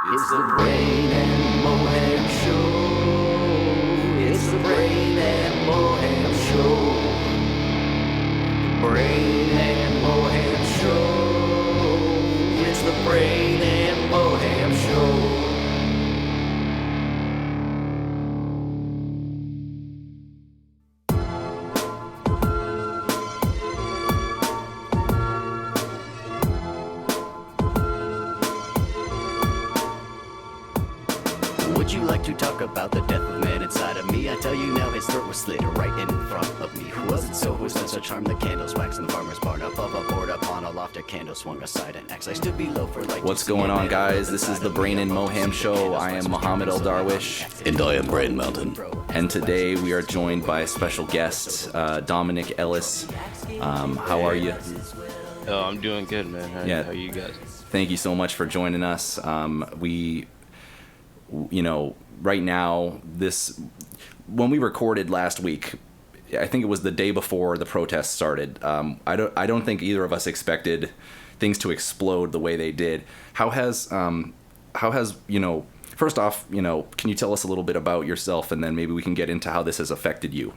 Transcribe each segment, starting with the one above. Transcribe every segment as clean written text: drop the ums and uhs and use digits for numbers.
It's the Brain and Moham Show. It's the Brain and Moham Show. Brain and Moham Show. It's the Brain and Moham Show. Would you like to talk about the death of man inside of me? I tell you now, his throat was slit right in front of me. Who was it so? Who sent such harm? The candles wax in the farmer's barn. Above a board upon a loft, a candle swung aside, an axe I stood below for light. What's going on, guys? This is the Brain and Moham Show. I am Muhammad El-Darwish. And I am Brain Mountain. And today we are joined by a special guest, Dominique Ellis. How are you? Oh, I'm doing good, man. How are you guys? Thank you so much for joining us. Right now, when we recorded last week, I think it was the day before the protests started. I don't think either of us expected things to explode the way they did. How has first off, can you tell us a little bit about yourself, and then maybe we can get into how this has affected you?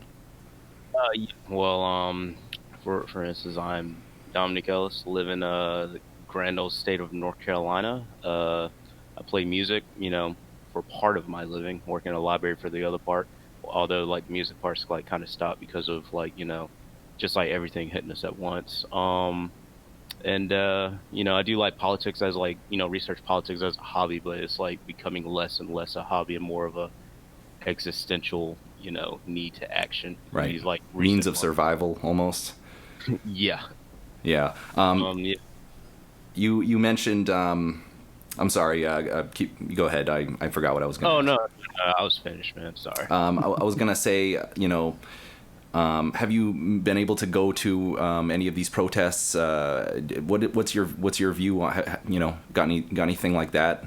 For instance, I'm Dominique Ellis, live in the grand old state of North Carolina. I play music, for part of my living, work in a library for the other part, although like the music part's like kind of stopped because of just like everything hitting us at once. I do like politics as research politics as a hobby, but it's like becoming less and less a hobby and more of a existential need to action. Right. These, like, means of survival almost. Yeah. Yeah. You mentioned I'm sorry. Go ahead. I forgot what I was going to. Oh, no, I was finished, man. Sorry. I was going to say, have you been able to go to any of these protests? What's your view on, got anything like that?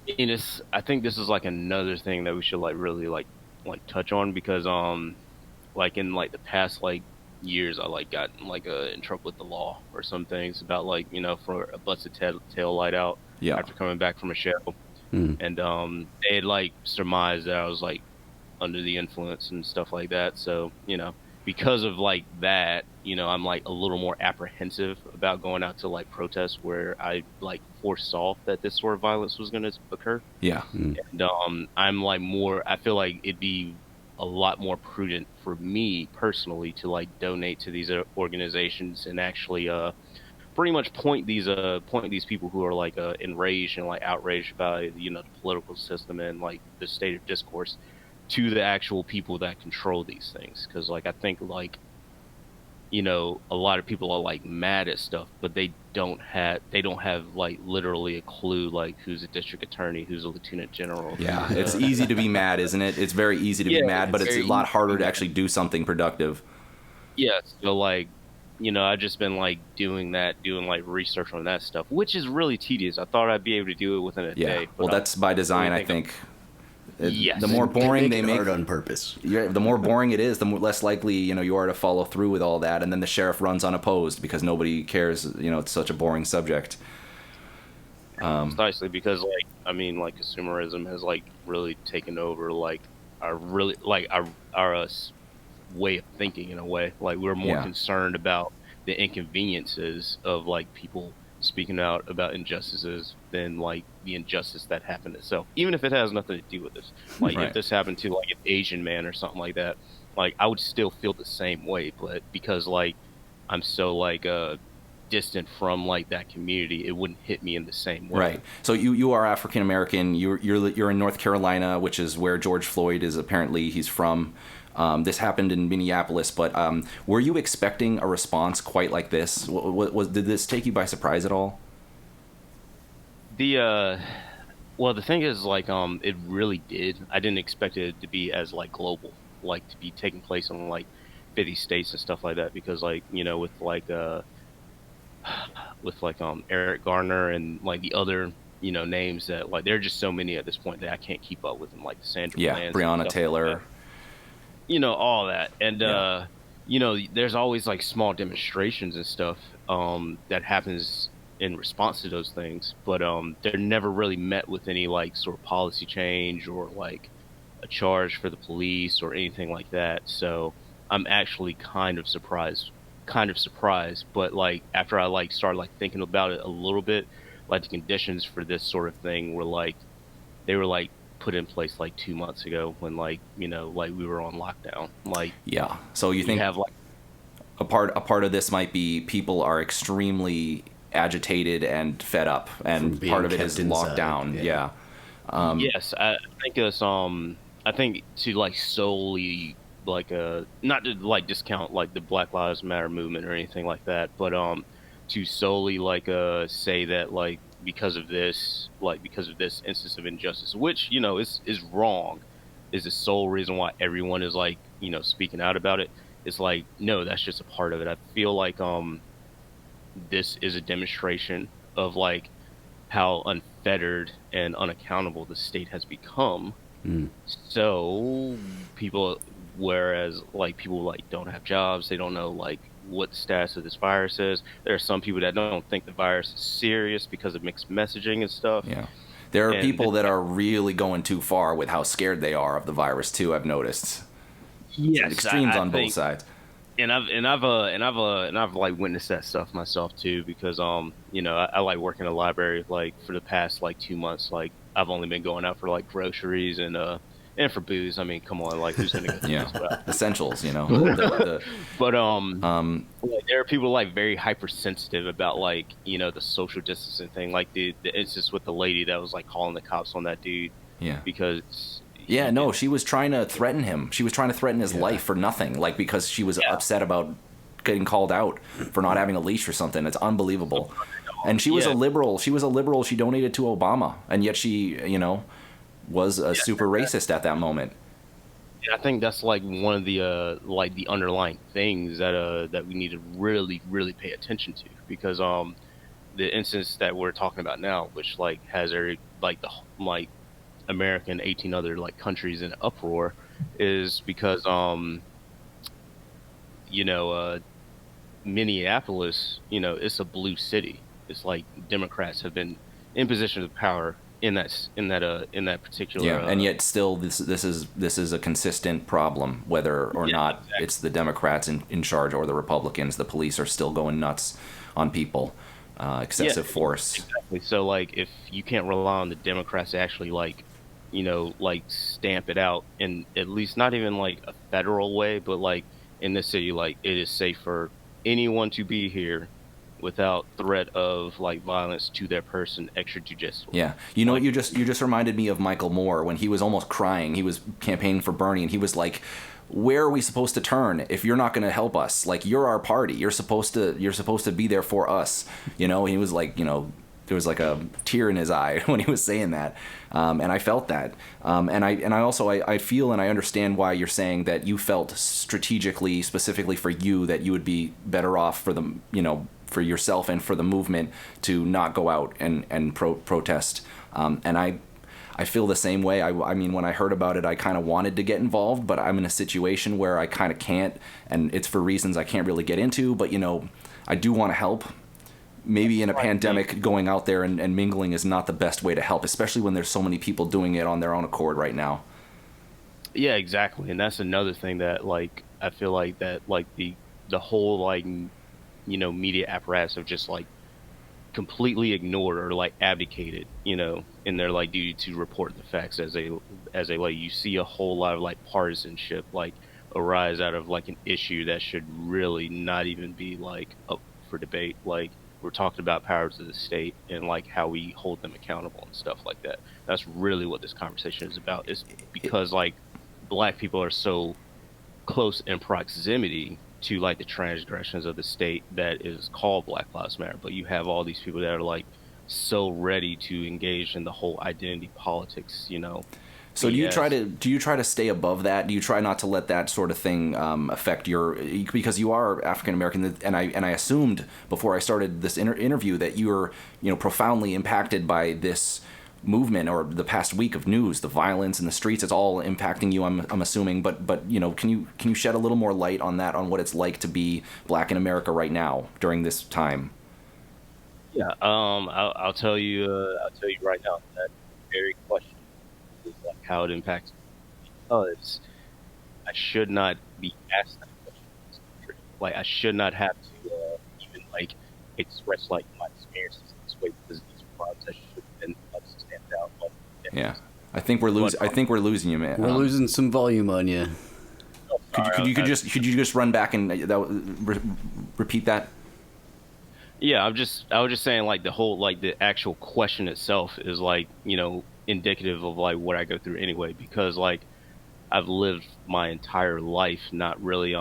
I think this is like another thing that we should really touch on, because in the past years I got in trouble with the law or some things about for a busted tail light out after coming back from a show. And they had surmised that I was under the influence and stuff like that. So because of that, I'm a little more apprehensive about going out to protests where I foresaw that this sort of violence was going to occur. And I'm I feel like it'd be a lot more prudent for me personally to donate to these organizations and actually pretty much point these people who are enraged and outraged about the political system and the state of discourse to the actual people that control these things. Because I think a lot of people are mad at stuff, but they don't have literally a clue who's a district attorney, who's a lieutenant general. Yeah, it's easy to be mad, isn't it? It's very easy to be mad, but it's a lot harder to actually do something productive. Yeah, so I've just been doing research on that stuff, which is really tedious. I thought I'd be able to do it within a day. Well, that's by design, I think. Yes. The more boring they make it on purpose. The more boring it is, the less likely you are to follow through with all that, and then the sheriff runs unopposed because nobody cares. It's such a boring subject. Precisely because consumerism has really taken over our way of thinking in a way. We're more concerned about the inconveniences of people speaking out about injustices than the injustice that happened itself, even if it has nothing to do with this. If this happened to an Asian man or something like that, I would still feel the same way, but because I'm so distant from that community, it wouldn't hit me in the same way. Right. So you are African American. You're in North Carolina, which is where George Floyd is he's from. This happened in Minneapolis, but were you expecting a response quite like this? Did this take you by surprise at all? The thing is, it really did. I didn't expect it to be as global, to be taking place in 50 states and stuff like that, because with Eric Garner and the other names that there are just so many at this point that I can't keep up with them, the Sandra Bland, Breonna Taylor. All that. And, there's always small demonstrations and stuff that happens in response to those things, but they're never really met with any like sort of policy change or like a charge for the police or anything like that. So I'm actually kind of surprised, but like after I like started like thinking about it a little bit, like the conditions for this sort of thing were like they were like put in place like 2 months ago when like like we were on lockdown. Like Yeah. So you think have like a part of this might be people are extremely agitated and fed up, From and being part of it kept is inside, lockdown. yeah. Yeah. yes, I think it's I think to like solely like not to like discount like the Black Lives Matter movement or anything like that, but to solely like say that like because of this instance of injustice, which is wrong, is the sole reason why everyone is like speaking out about it. It's like, no, that's just a part of it. I feel like this is a demonstration of like how unfettered and unaccountable the state has become. Mm. So people, whereas like people like don't have jobs, they don't know like what the status of this virus is. There are some people that don't think the virus is serious because of mixed messaging and stuff. Yeah. There are And people that are really going too far with how scared they are of the virus too. I've noticed. yes, Extremes I on both think, sides. and I've like witnessed that stuff myself too, because I like work in a library. Like for the past like 2 months, like I've only been going out for like groceries and for booze. I mean, come on, like who's gonna go? Yeah. But, Essentials, The- but like, there are people like very hypersensitive about like the social distancing thing. Like the instance with the lady that was like calling the cops on that dude yeah. because Yeah, no, she was trying to threaten him. She was trying to threaten his life for nothing, like because she was upset about getting called out for not having a leash or something. It's unbelievable. And she was a liberal. She was a liberal. She donated to Obama, and yet she, was a super racist at that moment. I think that's like one of the underlying things that we need to really really pay attention to, because the instance that we're talking about now, which like has like the like America and 18 other like countries in uproar, is because Minneapolis, it's a blue city. It's like Democrats have been in position of power in that particular. Yeah, and yet still this is a consistent problem, whether or not exactly. it's the Democrats in charge or the Republicans. The police are still going nuts on people, excessive force. Exactly. So like, if you can't rely on the Democrats to actually like, like stamp it out, in at least not even like a federal way, but like in this city, like it is safe for anyone to be here without threat of like violence to their person extrajudicial. Yeah, what you just reminded me of Michael Moore when he was almost crying. He was campaigning for Bernie, and he was like, "Where are we supposed to turn if you're not going to help us? Like, you're our party. You're supposed to be there for us." He was like, there was like a tear in his eye when he was saying that, and I felt that. And I also I feel and I understand why you're saying that you felt strategically, specifically for you, that you would be better off for the for yourself and for the movement to not go out and protest. And I feel the same way. I mean, when I heard about it, I kind of wanted to get involved, but I'm in a situation where I kind of can't, and it's for reasons I can't really get into, but I do want to help. Maybe in a pandemic, going out there and mingling is not the best way to help, especially when there's so many people doing it on their own accord right now. Yeah, exactly. And that's another thing that like I feel like that like the whole like media apparatus have just like completely ignored or like abdicated, in their like duty to report the facts, as a like you see a whole lot of like partisanship like arise out of like an issue that should really not even be like up for debate. Like, we're talking about powers of the state and like how we hold them accountable and stuff like that. That's really what this conversation is about. Is because like black people are so close in proximity to like the transgressions of the state that is called Black Lives Matter, but you have all these people that are like so ready to engage in the whole identity politics, So do you try to stay above that? Do you try not to let that sort of thing affect because you are African American, and I assumed before I started this interview that you're profoundly impacted by this movement or the past week of news, the violence in the streets. It's all impacting you, I'm assuming. But can you shed a little more light on that, on what it's like to be black in America right now during this time? Yeah, I'll tell you. I'll tell you right now that very question is like how it impacts me, because I should not be asked that question in this country. Like I should not have to even like express like my experiences in this way, because these are crimes that should have been like stamped out. Like, Yeah, I think we're losing. I think we're losing you, man. We're losing some volume on you. Could you just run back and repeat that? Yeah, I was just saying like the whole like the actual question itself is like, indicative of like what I go through anyway, because like I've lived my entire life not really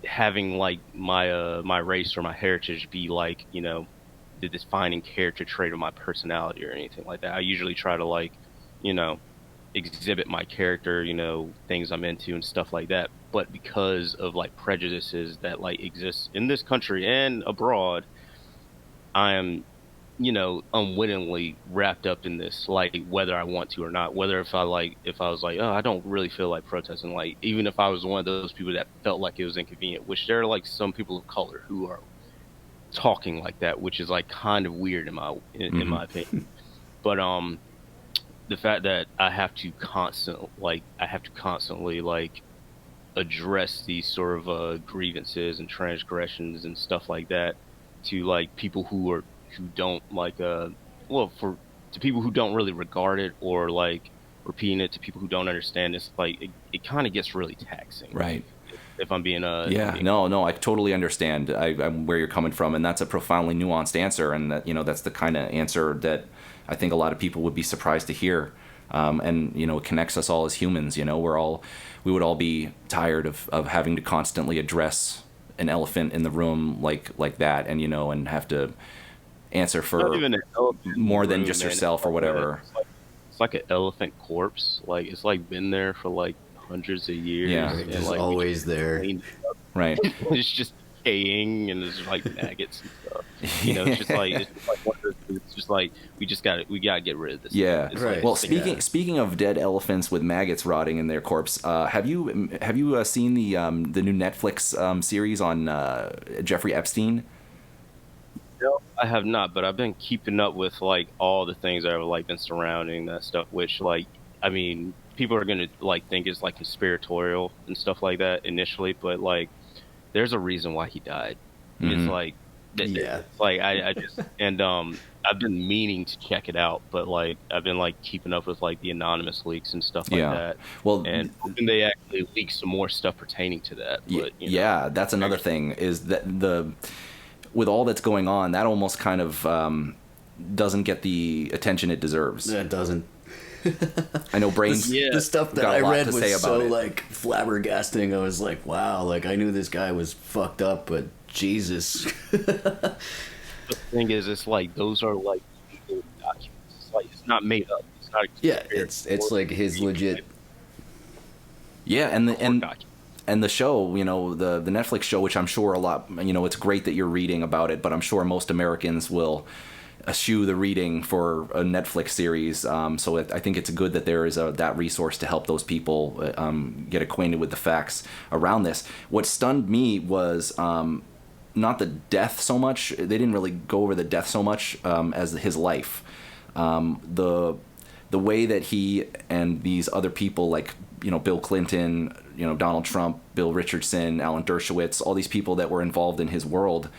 having like my race or my heritage be like, the defining character trait of my personality or anything like that. I usually try to like, you know, exhibit my character, things I'm into and stuff like that. But because of like prejudices that like exist in this country and abroad, I am, unwittingly wrapped up in this, like whether I want to or not. Whether if I was like, oh, I don't really feel like protesting, like even if I was one of those people that felt like it was inconvenient, which there are like some people of color who are talking like that, which is like kind of weird in my opinion. But the fact that I have to constantly like address these sort of grievances and transgressions and stuff like that to like people who don't like to people who don't really regard it, or like repeating it to people who don't understand, it's like it kind of gets really taxing, Right. if I'm being no, I totally understand. I'm where you're coming from, and that's a profoundly nuanced answer, and that that's the kind of answer that I think a lot of people would be surprised to hear. And it connects us all as humans. We would all be tired of having to constantly address an elephant in the room like that, and and have to answer for not even an elephant more than room, just man. yourself or whatever. It's like an elephant corpse. Like it's like been there for like hundreds of years. Yeah. and, Just like, always there. Right. It's just decaying, and there's like maggots and stuff. It's just like one of those, it's just like we gotta get rid of this. Yeah. It's Right. like, Well, speaking of dead elephants with maggots rotting in their corpse, have you seen the new Netflix series on Jeffrey Epstein? no, I have not, but I've been keeping up with like all the things that have like been surrounding that stuff, which like I mean people are gonna like think is like conspiratorial and stuff like that initially, but like there's a reason why he died. Mhm. It's like Yeah. it's like I just and I've been meaning to check it out, but like I've been like keeping up with like the anonymous leaks and stuff like Yeah. that. Well, And hoping they actually leak some more stuff pertaining to that. But yeah, that's another thing, is that with all that's going on, that almost kind of doesn't get the attention it deserves. It doesn't. I know Brain's The stuff that got I a lot read to was say about so it. like flabbergasting. I was like, wow, like I knew this guy was fucked up, but Jesus. the thing is, it's like those are like legal documents. It's like it's not made up. It's not. Yeah, it's like his legit. Yeah, and the document. and the show, the Netflix show, which I'm sure a lot, it's great that you're reading about it, but I'm sure most Americans will eschew the reading for a Netflix series. So I think it's good that there is that resource to help those people get acquainted with the facts around this. What stunned me was not the death so much. They didn't really go over the death so much as his life. The way that he and these other people like Bill Clinton, Donald Trump, Bill Richardson, Alan Dershowitz, all these people that were involved in his world,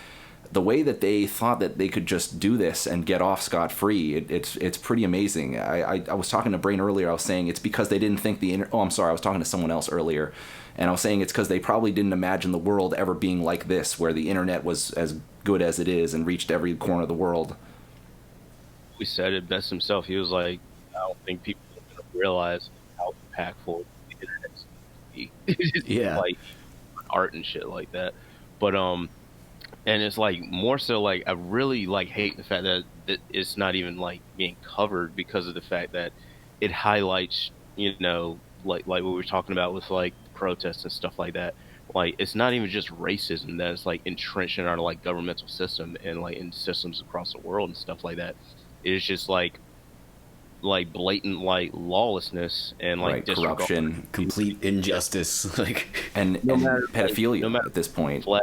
the way that they thought that they could just do this and get off scot-free, it's pretty amazing. I was talking to Brain earlier. I was saying it's because they didn't think I was talking to someone else earlier, and I was saying it's because they probably didn't imagine the world ever being like this, where the internet was as good as it is and reached every corner of the world. He said it best himself. He was like, I don't think people are going to realize how impactful the internet's going to be. Yeah. Like art and shit like that. But and it's like more so like I really like hate the fact that it's not even like being covered, because of the fact that it highlights, like what we were talking about with like protests and stuff like that. Like it's not even just racism that is like entrenched in our like governmental system and like in systems across the world and stuff like that. It's just like blatant like lawlessness and like Right, corruption, Complete injustice. Like and No matter, pedophilia no matter at this point. flag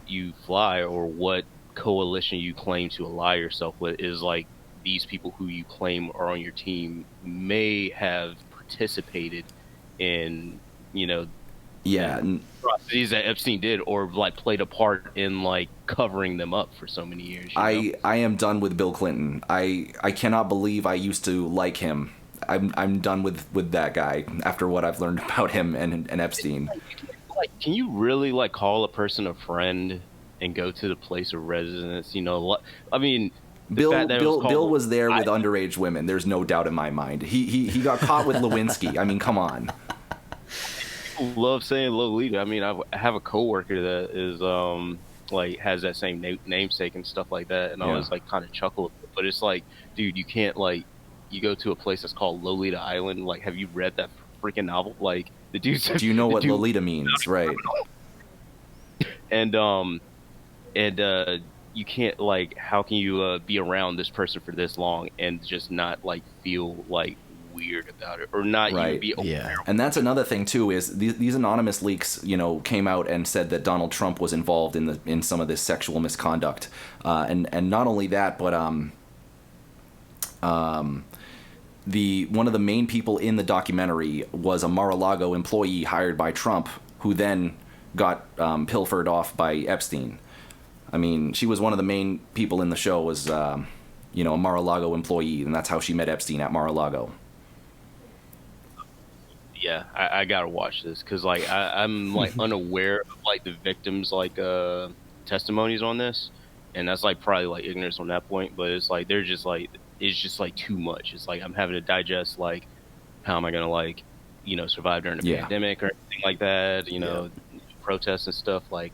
you fly or what coalition you claim to ally yourself with is like these people who you claim are on your team may have participated in, you know, Yeah, atrocities that Epstein did, or like played a part in like covering them up for so many years. I am done with Bill Clinton. I cannot believe I used to like him. I'm done with that guy after what I've learned about him and Epstein. Like, can you really like call a person a friend and go to the place of residence? You know, I mean, Bill was there with underage women. There's no doubt in my mind. He got caught with Lewinsky. I mean, come on. People love saying Lolita. I mean, I have a coworker that is like has that same namesake and stuff like that, and I always like kind of chuckle. But it's like, dude, you can't like you go to a place that's called Lolita Island. Like, have you read that freaking novel? Like, the dude. Do you know what Lolita means, right? And you can't like, how can you be around this person for this long and just not like feel like weird about it or not even be aware? And that's another thing too, is these anonymous leaks, you know, came out and said that Donald Trump was involved in some of this sexual misconduct, and not only that, but one of the main people in the documentary was a Mar-a-Lago employee hired by Trump, who then got pilfered off by Epstein. I mean, she was one of the main people in the show, was you know, a Mar-a-Lago employee, and that's how she met Epstein, at Mar-a-Lago. Yeah, I gotta watch this because like I'm like unaware of like the victims like testimonies on this, and that's like probably like ignorance on that point. But it's like they're just like, it's just like too much. It's like I'm having to digest like how am I gonna like, you know, survive during a pandemic or anything like that. You know, protests and stuff, like,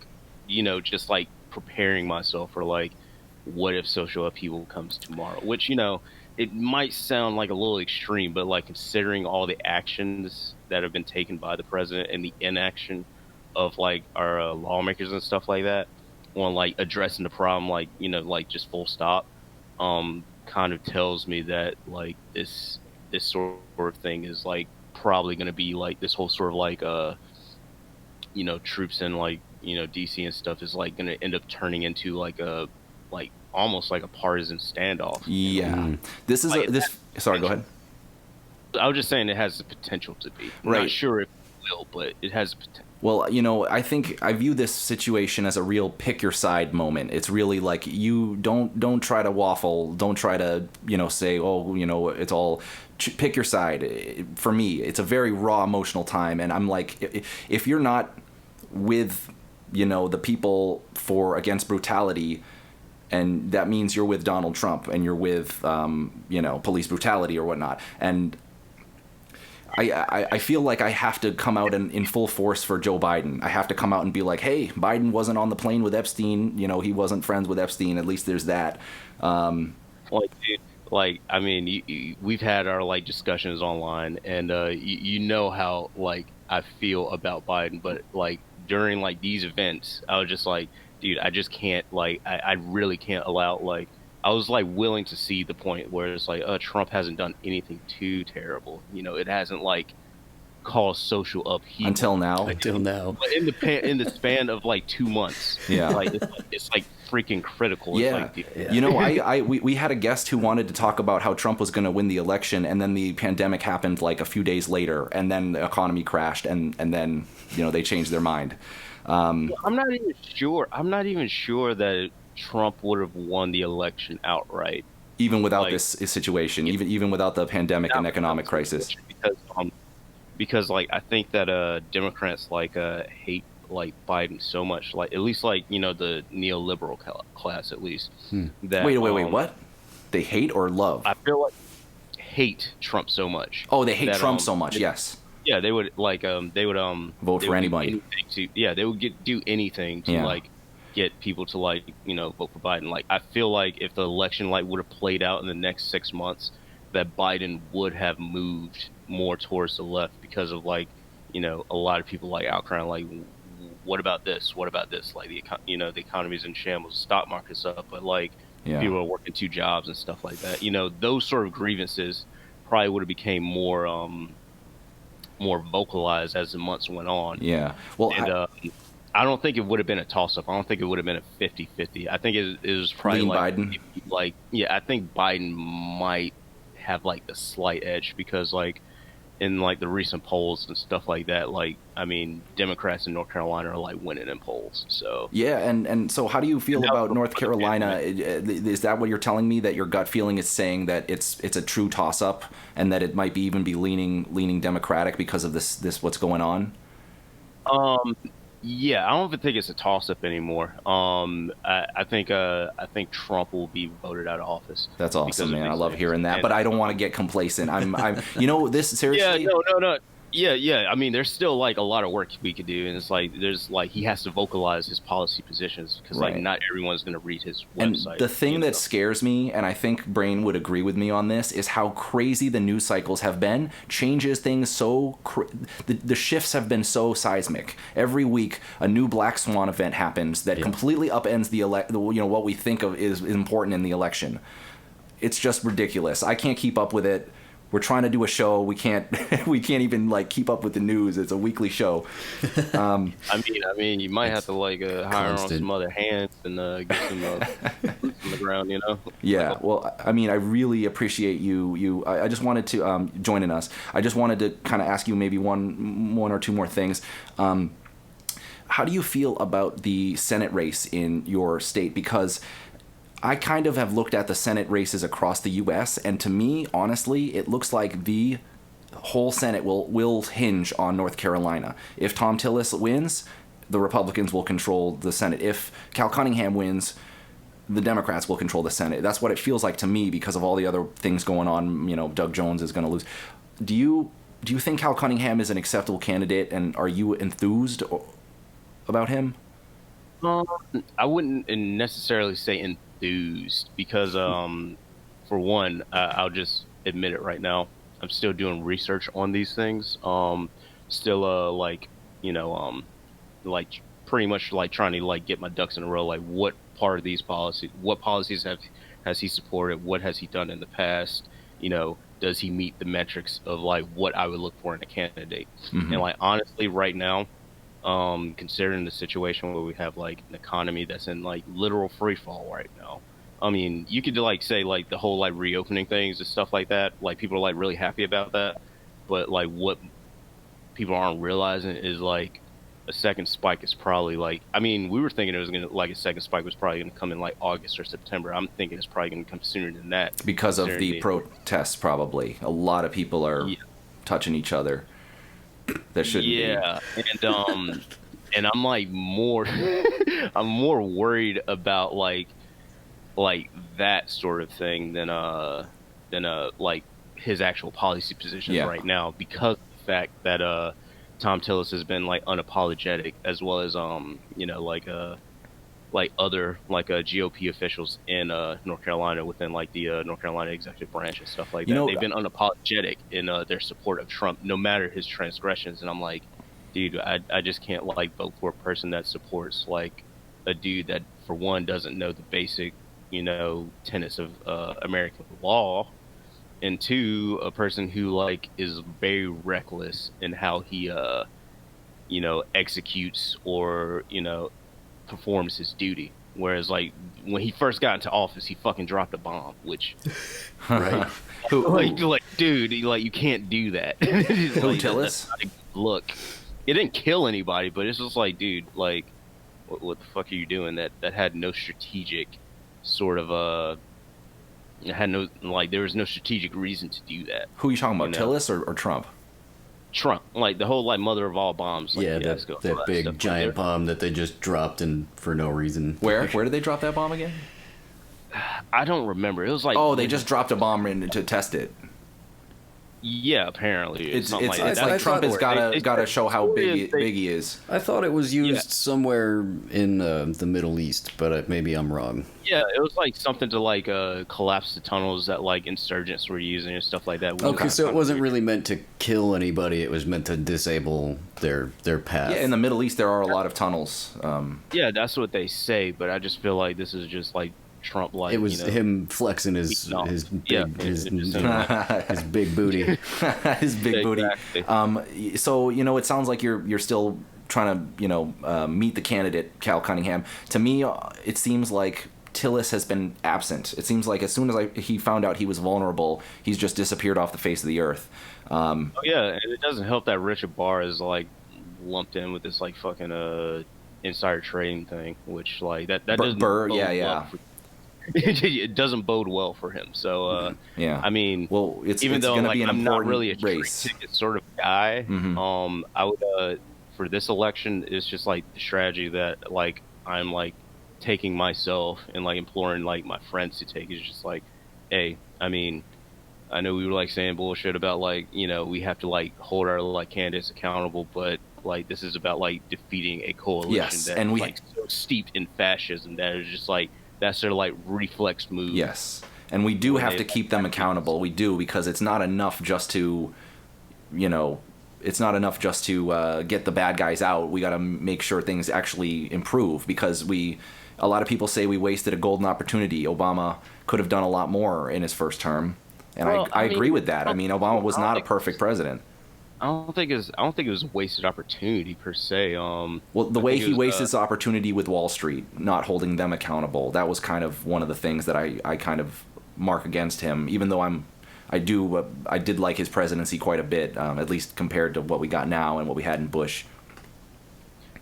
you know, just like preparing myself for like what if social upheaval comes tomorrow, which, you know, it might sound like a little extreme, but like considering all the actions that have been taken by the president and the inaction of like our lawmakers and stuff like that on like addressing the problem, like, you know, like just full stop, kind of tells me that like this sort of thing is like probably going to be like this whole sort of like you know, troops in like, you know, DC and stuff is like going to end up turning into like a like almost like a partisan standoff. Yeah. This is like, sorry, go ahead. I was just saying it has the potential to be. I'm not sure if it will, but it has the potential. Well, you know, I think I view this situation as a real pick your side moment. It's really like, you don't try to waffle, don't try to, you know, say, oh, you know, it's all, pick your side. For me, it's a very raw emotional time, and I'm like, if you're not with, you know, the people against brutality, and that means you're with Donald Trump and you're with, you know, police brutality or whatnot. And I feel like I have to come out in full force for Joe Biden. I have to come out and be like, hey, Biden wasn't on the plane with Epstein. You know, he wasn't friends with Epstein. At least there's that. Like, dude, like, I mean, we've had our like discussions online, and you know how like I feel about Biden, but like during like these events, I was just like, dude, I just can't, like, I really can't allow, like, I was like willing to see the point where it's like, Trump hasn't done anything too terrible. You know, it hasn't like caused social upheaval until now. But in the span of like 2 months, like it's like freaking critical. Yeah, it's like, you know, we had a guest who wanted to talk about how Trump was going to win the election, and then the pandemic happened like a few days later, and then the economy crashed, and then, you know, they changed their mind. I'm not even sure that Trump would have won the election outright, even without like, this situation, even without the pandemic and economic crisis. Because like I think that Democrats like hate like Biden so much, like at least like, you know, the neoliberal class at least. That, wait, what? They hate or love? I feel like hate Trump so much. Oh, they hate Trump so much. Yes. Yeah, they would like vote for anybody. They would do anything to like get people to like, you know, vote for Biden. Like I feel like if the election like would have played out in the next 6 months, that Biden would have moved more towards the left because of like, you know, a lot of people like outcrying like, what about this? What about this? Like the economy's in shambles, the stock market's up, but like people are working 2 jobs and stuff like that. You know, those sort of grievances probably would have became more vocalized as the months went on. Yeah. Well, and I don't think it would have been a toss-up. I don't think it would have been a 50-50. I think it was probably Lean like, Biden. like, yeah, I think Biden might have like the slight edge because like in like the recent polls and stuff like that, like, I mean, Democrats in North Carolina are like winning in polls. So Yeah, and so how do you feel about North Carolina? Is that what you're telling me, that your gut feeling is saying that it's a true toss-up and that it might be even be leaning Democratic because of this what's going on? yeah, I don't even think it's a toss-up anymore. I think Trump will be voted out of office. That's because awesome, of man. I these love things. hearing that, And- but I don't want to get complacent. I'm this Yeah, seriously. no. Yeah. I mean, there's still like a lot of work we could do, and it's like there's like he has to vocalize his policy positions because like Right. not everyone's going to read his And website. the thing you that know? scares me, and I think Brain would agree with me on this, is how crazy the news cycles have been. Changes things so the shifts have been so seismic. Every week, a new black swan event happens that completely upends the what we think of is important in the election. It's just ridiculous. I can't keep up with it. We're trying to do a show. We can't even like keep up with the news. It's a weekly show. I mean, you might have to like hire on constant. some other hands and get some boots on the ground, you know. Yeah, well, I mean, I really appreciate you. I just wanted to joining us. I just wanted to kind of ask you maybe one or two more things. How do you feel about the Senate race in your state? Because I kind of have looked at the Senate races across the U.S., and to me, honestly, it looks like the whole Senate will hinge on North Carolina. If Tom Tillis wins, the Republicans will control the Senate. If Cal Cunningham wins, the Democrats will control the Senate. That's what it feels like to me because of all the other things going on. You know, Doug Jones is going to lose. Do you think Cal Cunningham is an acceptable candidate, and are you enthused about him? I wouldn't necessarily say enthused because, for one, I'll just admit it right now. I'm still doing research on these things. Still, like pretty much like trying to like get my ducks in a row. Like, what part of these policies, what policies has he supported? What has he done in the past? You know, does he meet the metrics of like what I would look for in a candidate? Mm-hmm. And like honestly, right now, considering the situation where we have like an economy that's in like literal free fall right now. I mean, you could like say like the whole like reopening things and stuff like that. Like people are like really happy about that, but like what people aren't realizing is like a second spike is probably like. I mean, we were thinking it was gonna like a second spike was probably gonna come in like August or September. I'm thinking it's probably gonna come sooner than that Because of considering the protests, probably. A lot of people are touching each other that shouldn't be. Yeah, and I'm like more, I'm more worried about like that sort of thing than like his actual policy positions right now because of the fact that Tom Tillis has been like unapologetic as well as like other like GOP officials in North Carolina within like the North Carolina executive branch and stuff like that. They've been unapologetic in their support of Trump, no matter his transgressions. And I'm like, dude, I just can't like vote for a person that supports like a dude that, for one, doesn't know the basic, tenets of American law, and two, a person who like is very reckless in how he executes or performs his duty. Whereas like when he first got into office, he fucking dropped a bomb, which Right. like dude, like you can't do that. Who, Like, Tillis? that's not a look, it didn't kill anybody, but it's just like, dude, like what the fuck are you doing? That had no strategic sort of it had no, like, there was no strategic reason to do that. Who are you talking about, You know? Tillis or Trump? Trump, like the whole like mother of all bombs. Like, Yeah, let's go. All that stuff big right giant there. bomb that they just dropped and for no reason. Where did they drop that bomb again? I don't remember. It was like, Oh, they just dropped a bomb in to test it. yeah, apparently It's something it's like it's that. like Trump has They- got to show how big they- he is. I thought it was used Yeah. somewhere in the Middle East, but maybe I'm wrong. Yeah, it was like something to like collapse the tunnels that like insurgents were using and stuff like that. Okay, so it wasn't really meant to kill anybody. It was meant to disable their path. Yeah, in the Middle East there are a lot of tunnels. Yeah, that's what they say, but I just feel like this is just like Trump, like, It was him flexing his No. his Yeah, big his, it just- his big booty. His big booty. Exactly. So it sounds like you're still trying to meet the candidate Cal Cunningham. To me, it seems like Tillis has been absent. It seems like as soon as he found out he was vulnerable, he's just disappeared off the face of the earth. Oh yeah, and it doesn't help that Richard Barr is like lumped in with this like fucking insider trading thing, which like that doesn't bode well for, it doesn't bode well for him. So yeah, I mean, well, it's even though like I'm not really a race ticket sort of guy, I would for this election, it's just like the strategy that like I'm like taking myself and like imploring like my friends to take is just like, hey, I mean, I know we were like saying bullshit about like, we have to like hold our like candidates accountable, but like this is about like defeating a coalition that is like so steeped in fascism that is just like that's their like reflex move. Yes, and we do have to keep them accountable. We do, because it's not enough just to, it's not enough just to get the bad guys out. We got to make sure things actually improve, because a lot of people say we wasted a golden opportunity. Obama could have done a lot more in his first term. And I agree with that. I mean, Obama was not a perfect president. I don't think it was a wasted opportunity per se. Well, the way he wasted his opportunity with Wall Street, not holding them accountable, that was kind of one of the things that I kind of mark against him. Even though I did like his presidency quite a bit, at least compared to what we got now and what we had in Bush.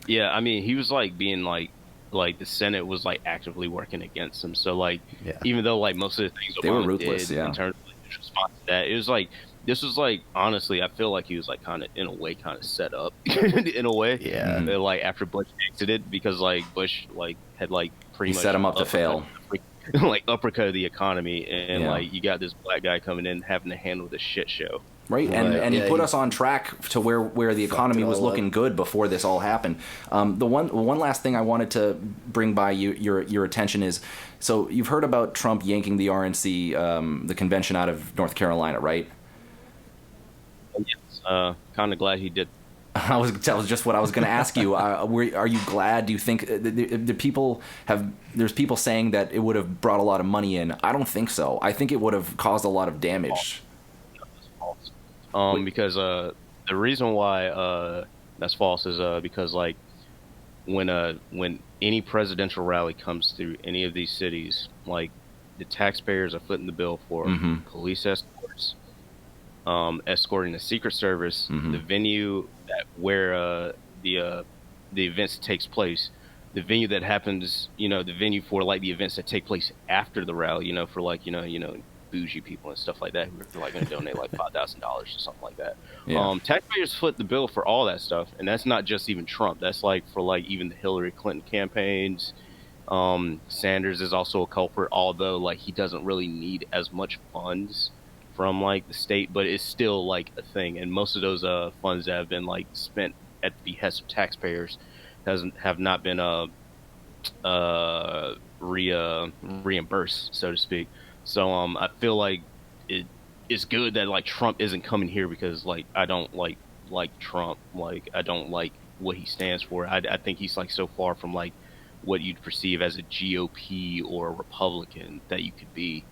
Yeah, I mean, he was like being like the Senate was like actively working against him. So like, even though like most of the things they were ruthless, in terms of like, response to that, it was like this was like honestly, I feel like he was like kind of in a way kind of set up in a way. Yeah. Like after Bush exited, because like Bush like had like pretty much set him up to fail. Like uppercut the economy, and like you got this black guy coming in having to handle this shit show. Right, and he put us on track to where the economy was looking good before this all happened. The one last thing I wanted to bring by your attention is, so you've heard about Trump yanking the RNC, the convention, out of North Carolina, right? Yes, kind of glad he did. That was just what I was going to ask you. Are you glad? Do you think there's people saying that it would have brought a lot of money in? I don't think so. I think it would have caused a lot of damage. Because the reason why that's false is because like when any presidential rally comes through any of these cities, like the taxpayers are footing the bill for police escorts, escorting the Secret Service, the venue where the events takes place, the venue that happens, the venue for like the events that take place after the rally, for like bougie people and stuff like that who are like going to donate like $5,000 or something like that. Taxpayers foot the bill for all that stuff, and that's not just even Trump. That's like for like even the Hillary Clinton campaigns. Sanders is also a culprit, although like he doesn't really need as much funds from like the state, but it's still like a thing. And most of those funds that have been like spent at the behest of taxpayers have not been reimbursed, so to speak. So I feel like it's good that like Trump isn't coming here, because like I don't like Trump. Like I don't like what he stands for. I think he's like so far from like what you'd perceive as a GOP or a Republican that you could be.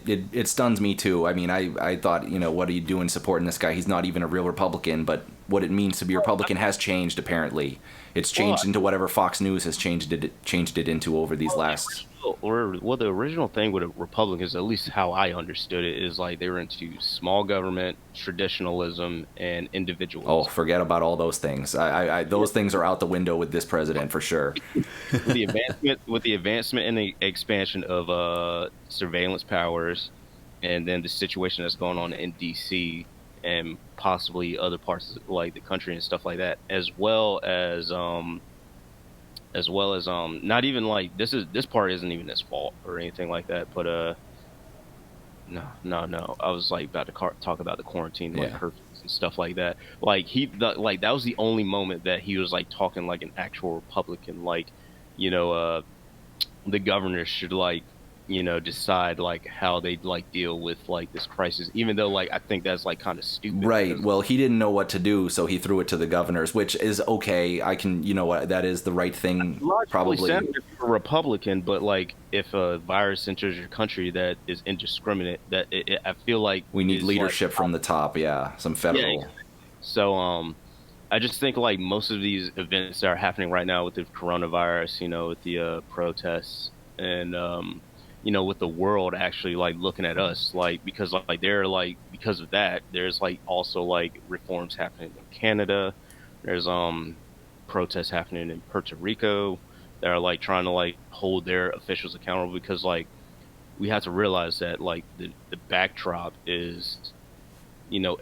It stuns me too. I mean, I thought, what are you doing supporting this guy? He's not even a real Republican, but what it means to be a Republican has changed apparently. It's changed into whatever Fox News has changed it into over these last. The original thing with Republicans, at least how I understood it, is like they were into small government, traditionalism, and individualism. Oh, forget about all those things. Those things are out the window with this president for sure. With the advancement and the expansion of surveillance powers, and then the situation that's going on in D.C. and possibly other parts of like the country and stuff like that, as well as not even like this part isn't even his fault or anything like that, but no, I was like about to talk about the quarantine, like curfews and stuff like that. Like that was the only moment that he was like talking like an actual Republican, like the governors should like decide like how they like deal with like this crisis, even though like I think that's like kind of stupid. Right. Well, he didn't know what to do, so he threw it to the governors, which is okay. I can, that is the right thing. Probably if you're a Republican, but like if a virus enters your country that is indiscriminate, that I feel like we need leadership from the top. Yeah, some federal. Yeah. So I just think like most of these events that are happening right now with the coronavirus, with the protests and with the world actually like looking at us, like because like they're like because of that, there's like also like reforms happening in Canada. There's protests happening in Puerto Rico that are like trying to like hold their officials accountable because like we have to realize that like the backdrop is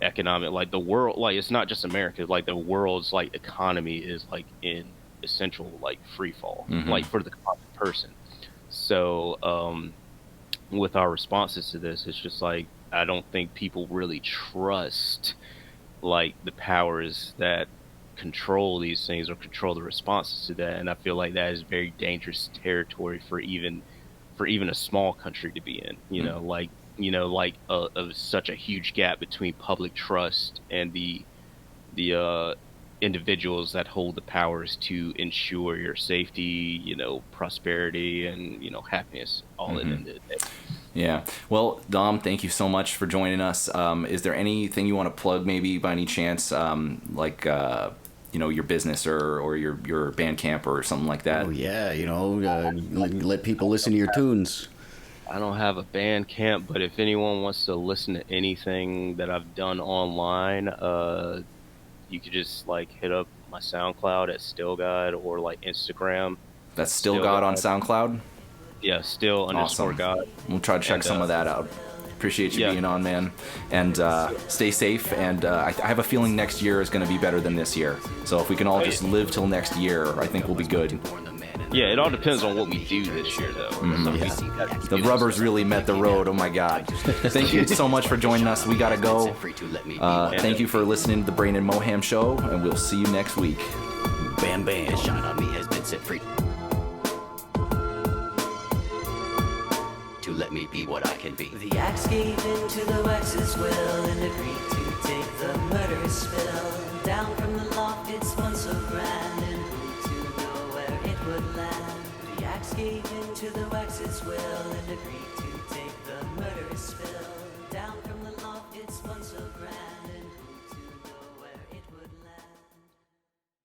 economic, like the world, like it's not just America, like the world's like economy is like in essential like free fall, like for the common person. So with our responses to this, it's just like I don't think people really trust like the powers that control these things or control the responses to that, and I feel like that is very dangerous territory for even a small country to be in. Such a huge gap between public trust and the individuals that hold the powers to ensure your safety, prosperity, and happiness all at the end of the day. Yeah. Well, Dom, thank you so much for joining us. Is there anything you want to plug, maybe by any chance, your business or your band camp or something like that? Oh yeah, let people listen to your tunes. I don't have a band camp, but if anyone wants to listen to anything that I've done online, you could just like hit up my SoundCloud at Still God or like Instagram. That's Still God on SoundCloud? Yeah, Still _ God. We'll try to check some of that out. Appreciate you being on, man. And stay safe. And I have a feeling next year is going to be better than this year. So if we can all just live till next year, I think we'll be good. Yeah, it all depends on what we do this year, though. The rubbers really met the road. Oh my God! Thank you so much for joining us. We gotta go. Thank you for listening to the Brain and Moham Show, and we'll see you next week. Bam, bam. The shine on me has been set free to let me be what I can be. The axe gave in to the wax's will and agreed to take the murderous spill. Down from the loft it spun so grand, and who to know where it would land. The axe gave in to the wax's will and agreed to